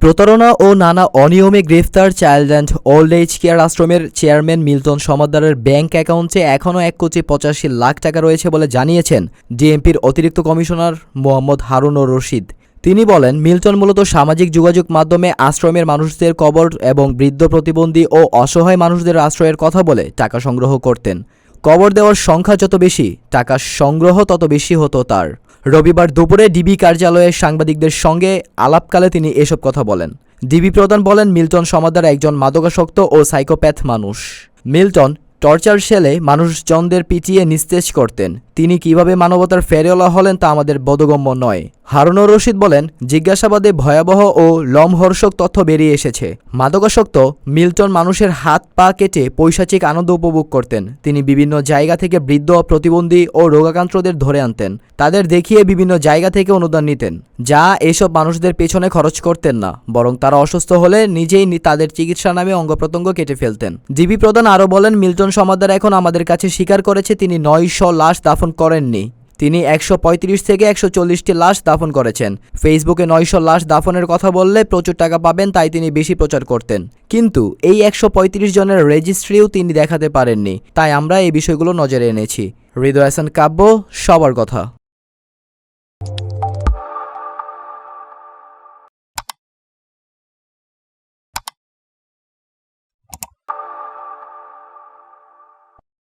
প্রতারণা ও নানা অনিয়মে গ্রেফতার child and old age care আশ্রমের চেয়ারম্যান মিল্টন সমাদ্দারের ব্যাংক অ্যাকাউন্টে এখনও ১,৮৫,০০,০০০ টাকা রয়েছে বলে জানিয়েছেন ডিএমপির অতিরিক্ত কমিশনার মোহাম্মদ হারুনুর রশিদ। তিনি বলেন, মিল্টন মূলত সামাজিক যোগাযোগ মাধ্যমে আশ্রমের মানুষদের কবর এবং বৃদ্ধ, প্রতিবন্ধী ও অসহায় মানুষদের আশ্রয়ের কথা বলে টাকা সংগ্রহ করতেন। কবর দেওয়ার সংখ্যা যত বেশি, টাকা সংগ্রহ তত বেশি হতো তার। রবিবার দুপুরে ডিবি কার্যালয়ে সাংবাদিকদের সঙ্গে আলাপকালে তিনি এসব কথা বলেন। ডিবি প্রধান বলেন, মিল্টন সমাদ্দার একজন মাদকাসক্ত ও সাইকোপ্যাথ মানুষ। মিল্টন টর্চার সেলে মানুষজনদের পিটিয়ে নিস্তেজ করতেন। তিনি কিভাবে মানবতার ফেরিওয়ালা হলেন তা আমাদের বোধগম্য নয়। হারুনুর রশিদ বলেন, জিজ্ঞাসাবাদে ভয়াবহ ও লোমহর্ষক তথ্য বেরিয়ে এসেছে। মাদকাসক্ত মিল্টন মানুষের হাত পা কেটে পৈশাচিক আনন্দ উপভোগ করতেন। তিনি বিভিন্ন জায়গা থেকে বৃদ্ধ, প্রতিবন্ধী ও রোগাক্রান্তদের ধরে আনতেন। তাদের দেখিয়ে বিভিন্ন জায়গা থেকে অনুদান নিতেন, যা এসব মানুষদের পেছনে খরচ করতেন না, বরং তারা অসুস্থ হলে নিজেই তাদের চিকিৎসা নামে অঙ্গপ্রত্যঙ্গ কেটে ফেলতেন। ডিবি প্রধান আরও বলেন, মিল্টন সমাদ্দার এখন আমাদের কাছে স্বীকার করেছে তিনি ৯০০ লাশ দাফন করেননি। তিনি ১৩৫ থেকে ১৪০টি লাশ দাফন করেছেন। ফেসবুকে ৯০০ লাশ দাফনের কথা বললে প্রচুর টাকা পাবেন, তাই তিনি বেশি প্রচার করতেন। কিন্তু এই ১৩৫ জনের রেজিস্ট্রিও তিনি দেখাতে পারেননি, তাই আমরা এই বিষয়গুলো নজরে এনেছি। হৃদয় হাসান কাব্য, সবার কথা।